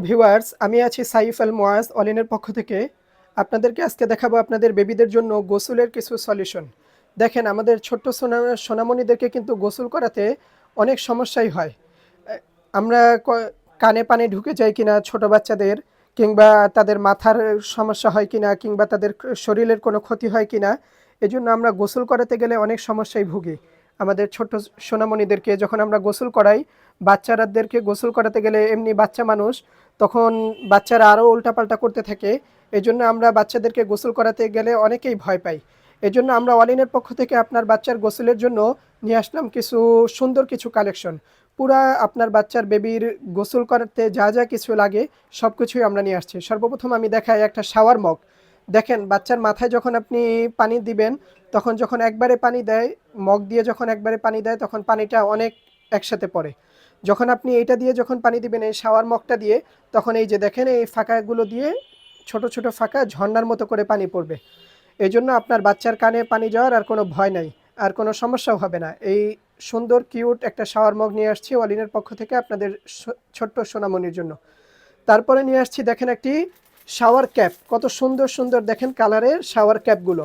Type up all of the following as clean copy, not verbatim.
Viewers, আমি আছি সাইফ আল মুআজ অলিনের পক্ষ থেকে। আপনাদেরকে আজকে দেখাবো আপনাদের বেবিদের জন্য গোসলের কিছু সলিউশন। দেখেন, আমাদের ছোট্ট সোনামণিদেরকে কিন্তু গোসল করাতে অনেক সমস্যাই হয়। আমরা কানে পানি ঢুকে যায় কিনা ছোট বাচ্চাদের, কিংবা তাদের মাথার সমস্যা হয় কিনা, কিংবা তাদের শরীরের কোনো ক্ষতি হয় কিনা, এজন্য আমরা গোসল করাতে গেলে অনেক সমস্যায় ভুগি। আমাদের ছোট্ট সোনামণিদেরকে যখন আমরা গোসল করাই, বাচ্চারাদেরকে গোসল করাতে গেলে এমনি বাচ্চা মানুষ, তখন বাচ্চারা আরও উল্টাপাল্টা করতে থাকে। এজন্য আমরা বাচ্চাদেরকে গোসল করাতে গেলে অনেকেই ভয় পাই। এজন্য আমরা অলিনের পক্ষ থেকে আপনার বাচ্চার গোসলের জন্য নিয়ে আসলাম কিছু সুন্দর কিছু কালেকশন। পুরা আপনার বাচ্চার বেবির গোসল করাতে যা যা কিছু লাগে সব কিছুই আমরা নিয়ে আসছি। সর্বপ্রথম আমি দেখাই একটা শাওয়ার মগ। দেখেন, বাচ্চার মাথায় যখন আপনি পানি দিবেন, তখন যখন একবারে পানি দেয়, মগ দিয়ে যখন একবারে পানি দেয়, তখন পানিটা অনেক একসাথে পড়ে। যখন আপনি এইটা দিয়ে যখন পানি দিবেন, এই শাওয়ার মগটা দিয়ে, তখন এই যে দেখেন, এই ফাঁকাগুলো দিয়ে ছোট ছোট ফাঁকা ঝর্ণার মতো করে পানি পড়বে। এই জন্য আপনার বাচ্চার কানে পানি যাওয়ার আর কোনো ভয় নাই, আর কোনো সমস্যাও হবে না। এই সুন্দর কিউট একটা শাওয়ার মগ নিয়ে আসছি অলিনের পক্ষ থেকে আপনাদের ছোট্ট সোনামণির জন্য। তারপরে নিয়ে আসছি, দেখেন, একটি শাওয়ার ক্যাপ। কত সুন্দর সুন্দর দেখেন কালারের শাওয়ার ক্যাপগুলো।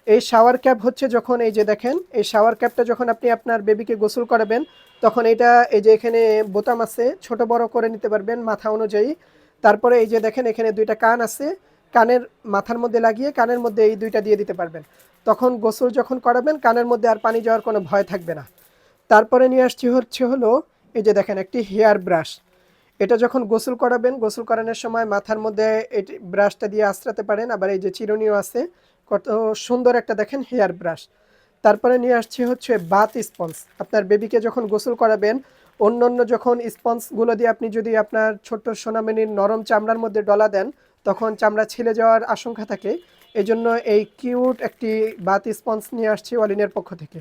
এই শাওয়ার ক্যাপ হচ্ছে, যখন এই যে দেখেন, এই শাওয়ার ক্যাপটা যখন আপনি আপনার বেবিকে গোসল করাবেন, তখন এটা এই যে এখানে বোতাম আছে, ছোট বড় করে নিতে পারবেন মাথা অনুযায়ী। তারপরে এই যে দেখেন, এখানে দুইটা কান আছে, কানের মাথার মধ্যে লাগিয়ে কানের মধ্যে এই দুইটা দিয়ে দিতে পারবেন। তখন গোসল যখন করাবেন, কানের মধ্যে আর পানি যাওয়ার কোনো ভয় থাকবে না। তারপরে নিয়ে আসছি হলো এই যে দেখেন, একটি হেয়ার ব্রাশ। এটা যখন গোসল করাবেন, গোসল করানোর সময় মাথার মধ্যে এটি ব্রাশটা দিয়ে আঁচড়াতে পারেন। আবার এই যে চিরুনিও আছে, কত সুন্দর একটা দেখেন হেয়ার ব্রাশ। তারপরে নিয়ে আসছি হচ্ছে বাথ স্পঞ্জ। আপনার বেবিকে যখন গোসল করাবেন, অন্য অন্য যখন স্পঞ্জগুলো দিয়ে আপনি যদি আপনার ছোট্ট সোনামণির নরম চামড়ার মধ্যে ডলা দেন, তখন চামড়া ছিলে যাওয়ার আশঙ্কা থাকে। এই জন্য এই কিউট একটি বাথ স্পঞ্জ নিয়ে আসছি অলিনের পক্ষ থেকে।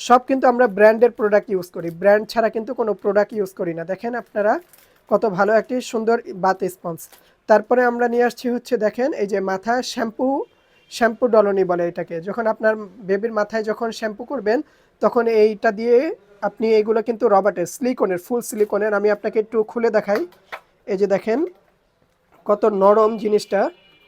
সব কিন্তু আমরা ব্র্যান্ডের প্রোডাক্ট ইউজ করি, ব্র্যান্ড ছাড়া কিন্তু কোনো প্রোডাক্ট ইউজ করি না। দেখেন আপনারা, কত ভালো একটি সুন্দর বাথ স্পঞ্জ। তারপরে আমরা নিয়ে আসছি হচ্ছে, দেখেন, এই যে মাথা শ্যাম্পু ডলনি বলে এটাকে। যখন আপনার বেবির মাথায় যখন শ্যাম্পু করবেন, তখন এইটা দিয়ে আপনি, এইগুলো কিন্তু রবার্টের সিলিকনের, ফুল সিলিকনের। আমি আপনাকে একটু খুলে দেখাই। এই যে দেখেন, কত নরম জিনিসটা।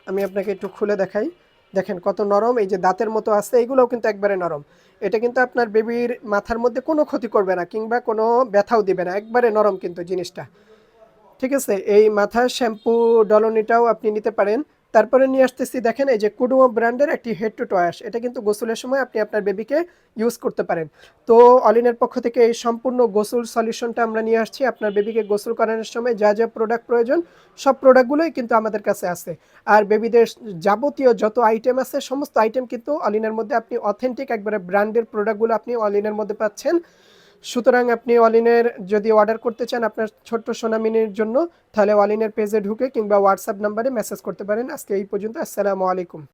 আমি আপনাকে একটু খুলে দেখাই। দেখেন কত নরম, এই যে দাঁতের মতো আছে, এইগুলোও কিন্তু একবারে নরম। এটা কিন্তু আপনার বেবির মাথার মধ্যে কোনো ক্ষতি করবে না, কিংবা কোনো ব্যথাও দিবে না, একবারে নরম কিন্তু জিনিসটা। ঠিক আছে, এই মাথার শ্যাম্পু ডলনিটাও আপনি নিতে পারেন। তারপরে নিয়ে আসতেছি, দেখেন, এই যে কুডুমো ব্র্যান্ডের একটি হেড টু টয়াস। এটা কিন্তু গোসলের সময় আপনি আপনার বেবিকে ইউজ করতে পারেন। তো অলিনের পক্ষ থেকে এই সম্পূর্ণ গোসল সলিউশনটা আমরা নিয়ে আসছি। আপনার বেবিকে গোসল করানোর সময় যা যা প্রোডাক্ট প্রয়োজন, সব প্রোডাক্টগুলোই কিন্তু আমাদের কাছে আছে। আর বেবিদের যাবতীয় যত আইটেম আছে, সমস্ত আইটেম কিন্তু অলিনের মধ্যে আপনি অথেন্টিক একবারে ব্র্যান্ডের প্রোডাক্টগুলো আপনি অলিনের মধ্যে পাচ্ছেন। সুতরাং আপনি অলিনের যদি অর্ডার করতে চান আপনার ছোট্ট সোনামণির জন্য, তাহলে অলিনের পেজে ঢুকে কিংবা হোয়াটসঅ্যাপ নাম্বারে মেসেজ করতে পারেন। আজকে এই পর্যন্ত। আসসালামু আলাইকুম।